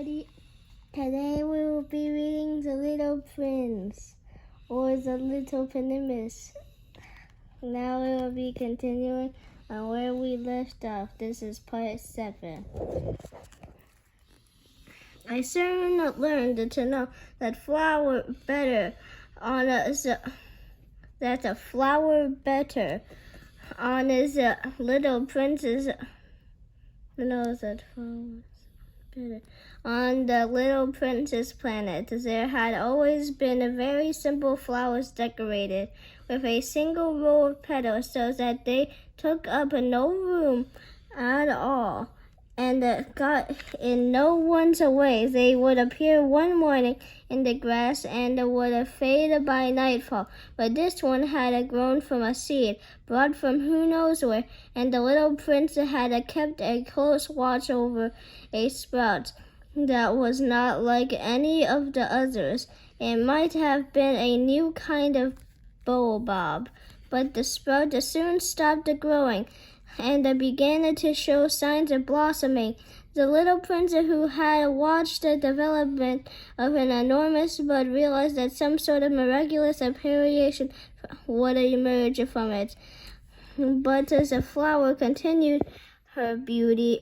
everybody. Today we will be reading The Little Prince, or The Little Penimus. Now we will be continuing on where we left off. This is part 7. I soon learned to know that flower better on us. That a flower better on his little prince's. No, that flowers better. On the little prince's planet, there had always been very simple flowers decorated with a single row of petals so that they took up no room at all and got in no one's way. They would appear one morning in the grass and would fade by nightfall. But this one had grown from a seed, brought from who knows where, and the little prince had kept a close watch over a sprout that was not like any of the others. It might have been a new kind of baobab, but the sprout soon stopped growing and began to show signs of blossoming. The little prince, who had watched the development of an enormous bud, realized that some sort of miraculous variation would emerge from it. But as the flower continued her beauty,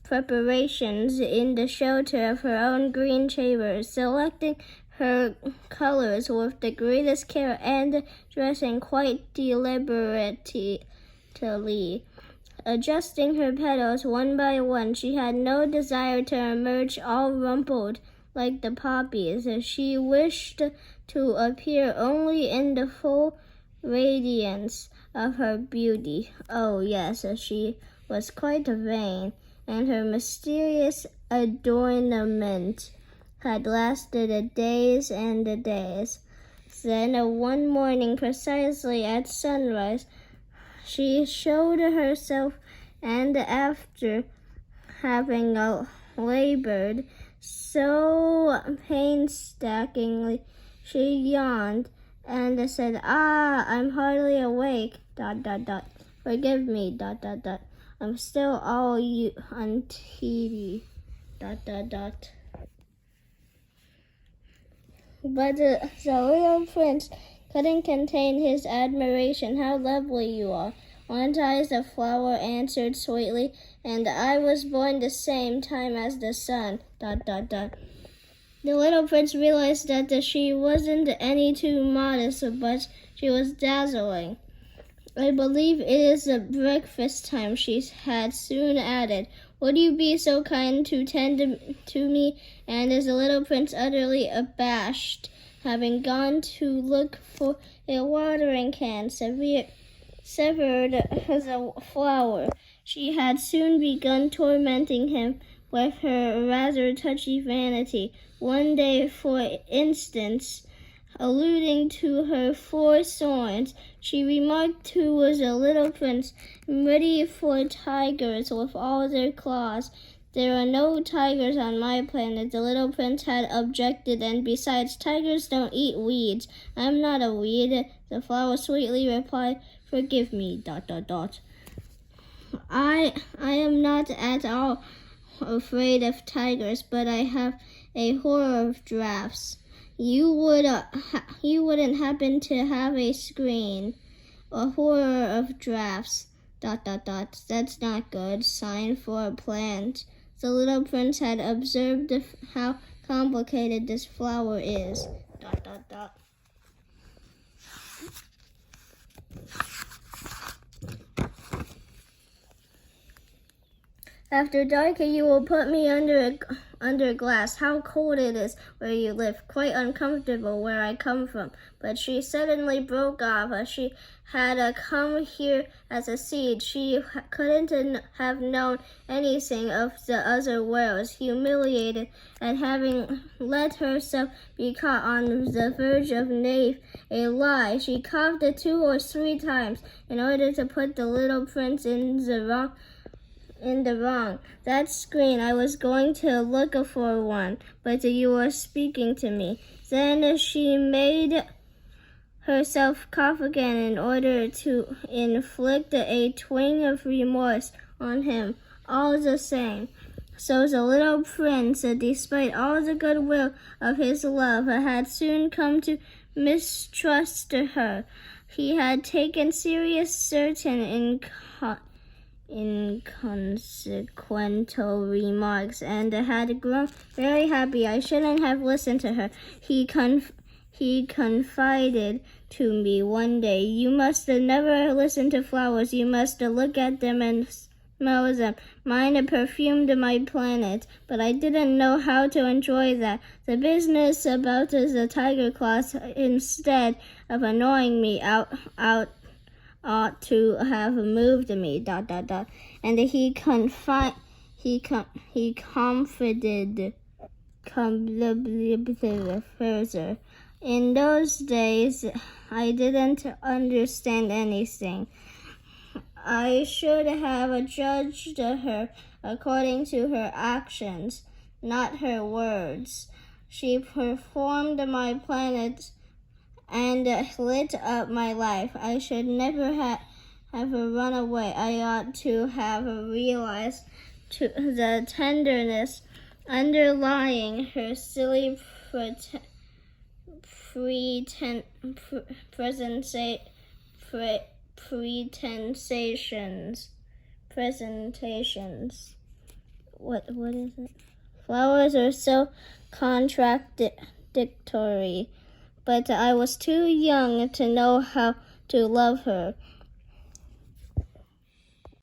preparations in the shelter of her own green chamber, selecting her colors with the greatest care and dressing quite deliberately. Adjusting her petals one by one, she had no desire to emerge all rumpled like the poppies. She wished to appear only in the full radiance of her beauty. Oh yes, she was quite vain, and her mysterious adornment had lasted days and days. Then one morning, precisely at sunrise, she showed herself, and after having labored so painstakingly, she yawned and said, I'm hardly awake, ... Forgive me, ... I'm still all untidy, ... But the little prince couldn't contain his admiration. How lovely you are. Aren't I? The flower answered sweetly, and I was born the same time as the sun, ... The little prince realized that she wasn't any too modest, but she was dazzling. I believe it is breakfast time, she had soon added. Would you be so kind to tend to me? And as the little prince, utterly abashed, having gone to look for a watering can, severed the flower, she had soon begun tormenting him with her rather touchy vanity. One day, for instance, alluding to her 4 thorns, she remarked to the little prince, ready for tigers with all their claws. There are no tigers on my planet, the little prince had objected, and besides, tigers don't eat weeds. I'm not a weed, the flower sweetly replied. Forgive me, ... I am not at all afraid of tigers, but I have a horror of drafts. You wouldn't happen to have a screen. A horror of drafts, ... That's not good. Sign for a plant. The little prince had observed how complicated this flower is, ... After dark, you will put me under glass. How cold it is where you live. Quite uncomfortable where I come from. But she suddenly broke off. She had come here as a seed. She couldn't have known anything of the other worlds. Humiliated at having let herself be caught on the verge of a lie, she coughed 2 or 3 times in order to put the little prince in the wrong. That screen, I was going to look for one, but you were speaking to me. Then she made herself cough again in order to inflict a twinge of remorse on him. all the same. So the little prince, despite all the goodwill of his love, had soon come to mistrust her. He had taken serious certain inconsequential remarks and had grown very happy. I shouldn't have listened to her. He confided to me one day, "You must never listen to flowers. You must look at them and smell them. Mine perfumed my planet, but I didn't know how to enjoy that. The business about the tiger claws, instead of annoying me, ought to have moved me. ... And he confided further. In those days, I didn't understand anything. I should have judged her according to her actions, not her words. She performed my planet and lit up my life. I should never have run away. I ought to have realized the tenderness underlying her silly presentations. What is it? Flowers are so contradictory, but I was too young to know how to love her.